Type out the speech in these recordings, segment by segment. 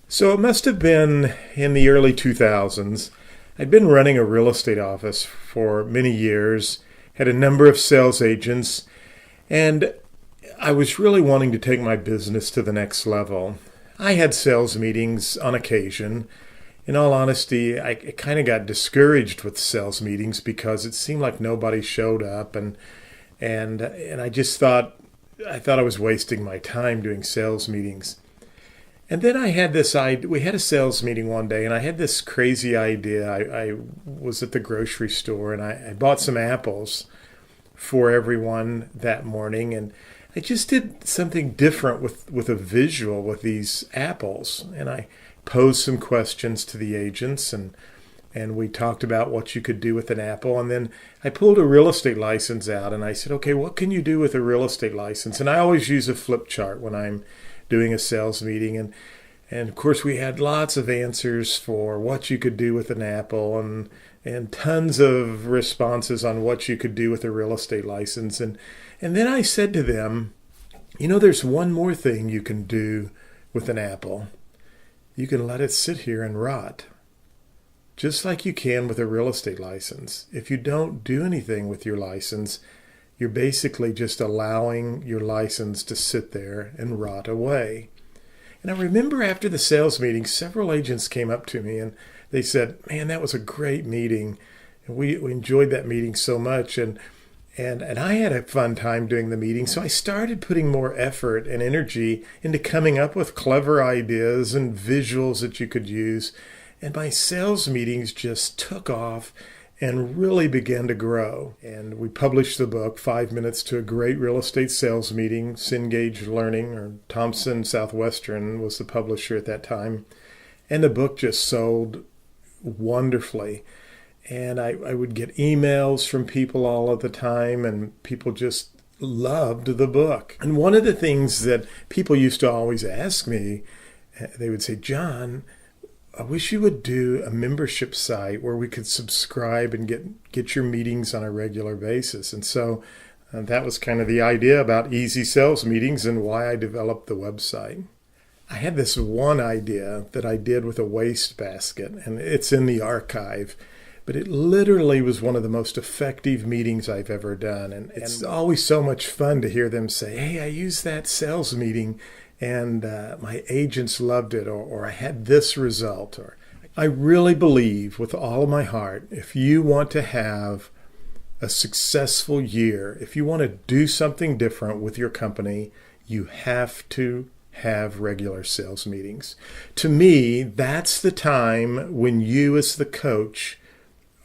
So it must have been in the early 2000s. I'd been running a real estate office for many years, had a number of sales agents, and I was really wanting to take my business to the next level. I had sales meetings on occasion. In all honesty, I kind of got discouraged with sales meetings because it seemed like nobody showed up, and I just thought I was wasting my time doing sales meetings. And then I had this idea. We had a sales meeting one day, and I had this crazy idea. I was at the grocery store, and I bought some apples for everyone that morning, and I just did something different with a visual with these apples. And I posed some questions to the agents, and we talked about what you could do with an apple. And then I pulled a real estate license out, and I said, okay, what can you do with a real estate license? And I always use a flip chart when I'm doing a sales meeting. And of course, we had lots of answers for what you could do with an apple and tons of responses on what you could do with a real estate license. And then I said to them, there's one more thing you can do with an apple. You can let it sit here and rot, just like you can with a real estate license. If you don't do anything with your license, you're basically just allowing your license to sit there and rot away. And I remember after the sales meeting, several agents came up to me and they said, man, that was a great meeting. And we enjoyed that meeting so much. And I had a fun time doing the meeting. So I started putting more effort and energy into coming up with clever ideas and visuals that you could use. And my sales meetings just took off and really began to grow. And we published the book, 5 Minutes to a Great Real Estate Sales Meeting. Cengage Learning, or Thompson Southwestern was the publisher at that time. And the book just sold wonderfully. And I would get emails from people all of the time, and people just loved the book. And one of the things that people used to always ask me, they would say, John, I wish you would do a membership site where we could subscribe and get your meetings on a regular basis. And so that was kind of the idea about easy sales meetings and why I developed the website. I had this one idea that I did with a waste basket, and it's in the archive. But it literally was one of the most effective meetings I've ever done. And it's always so much fun to hear them say, hey, I used that sales meeting and my agents loved it, or I had this result. Or I really believe with all of my heart, if you want to have a successful year, if you want to do something different with your company, you have to have regular sales meetings. To me, that's the time when you as the coach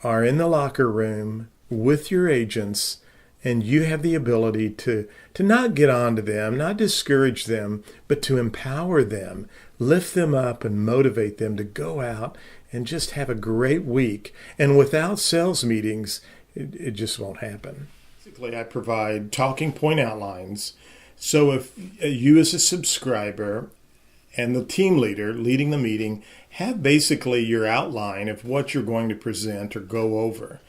are in the locker room with your agents, and you have the ability to not get on to them, not discourage them, but to empower them, lift them up and motivate them to go out and just have a great week. And without sales meetings, it just won't happen. Basically, I provide talking point outlines. So if you as a subscriber and the team leader leading the meeting have basically your outline of what you're going to present or go over.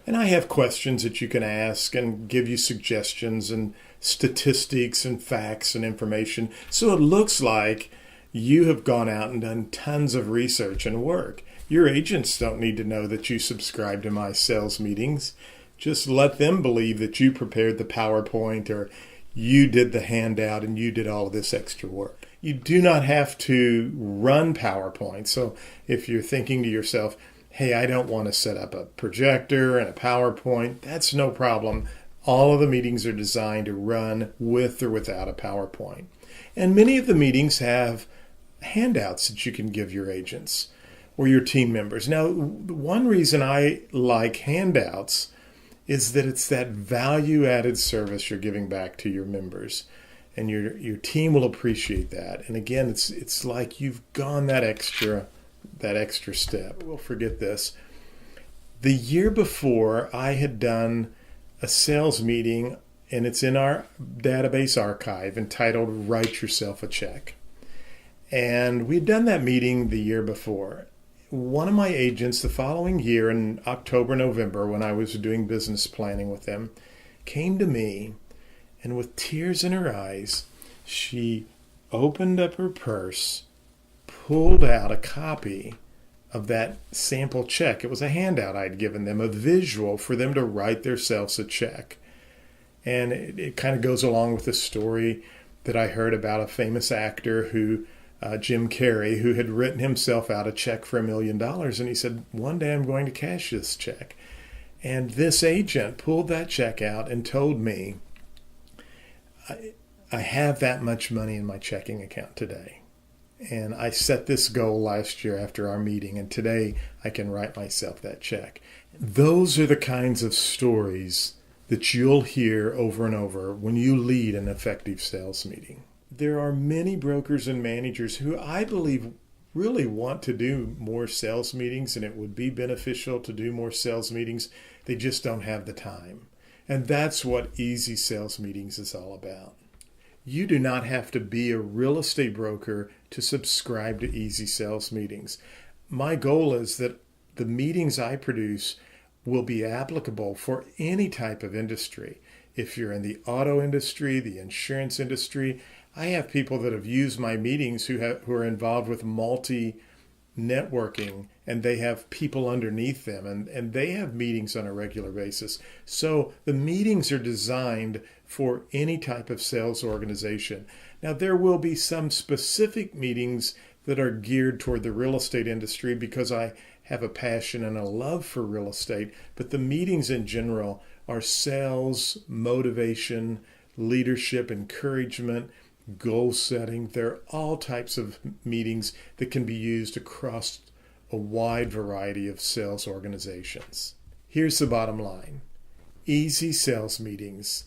And I have questions that you can ask and give you suggestions and statistics and facts and information. So it looks like you have gone out and done tons of research and work. Your agents don't need to know that you subscribe to my sales meetings. Just let them believe that you prepared the PowerPoint or you did the handout and you did all of this extra work. You do not have to run PowerPoint. So if you're thinking to yourself, hey, I don't want to set up a projector and a PowerPoint, that's no problem. All of the meetings are designed to run with or without a PowerPoint. And many of the meetings have handouts that you can give your agents or your team members. Now, one reason I like handouts is that it's that value-added service you're giving back to your members. And your team will appreciate that. And again, it's like you've gone that extra step. We'll forget this. The year before, I had done a sales meeting, and it's in our database archive entitled Write Yourself a Check. And we'd done that meeting the year before. One of my agents the following year in October, November, when I was doing business planning with them, came to me, and with tears in her eyes, she opened up her purse, pulled out a copy of that sample check. It was a handout I'd given them, a visual for them to write themselves a check. And it kind of goes along with the story that I heard about a famous actor who, Jim Carrey, who had written himself out a check for $1 million. And he said, one day I'm going to cash this check. And this agent pulled that check out and told me, I have that much money in my checking account today. And I set this goal last year after our meeting, and today I can write myself that check. Those are the kinds of stories that you'll hear over and over when you lead an effective sales meeting. There are many brokers and managers who I believe really want to do more sales meetings, and it would be beneficial to do more sales meetings. They just don't have the time. And that's what Easy Sales Meetings is all about. You do not have to be a real estate broker to subscribe to Easy Sales Meetings. My goal is that the meetings I produce will be applicable for any type of industry. If you're in the auto industry, the insurance industry, I have people that have used my meetings who are involved with multi-networking, and they have people underneath them, and they have meetings on a regular basis. So the meetings are designed for any type of sales organization. Now, there will be some specific meetings that are geared toward the real estate industry because I have a passion and a love for real estate, but the meetings in general are sales, motivation, leadership, encouragement, goal setting. They're all types of meetings that can be used across a wide variety of sales organizations. Here's the bottom line. Easy Sales Meetings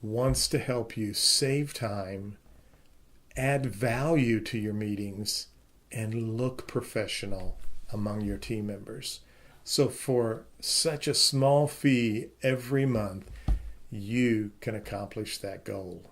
wants to help you save time, add value to your meetings, and look professional among your team members. So for such a small fee every month, you can accomplish that goal.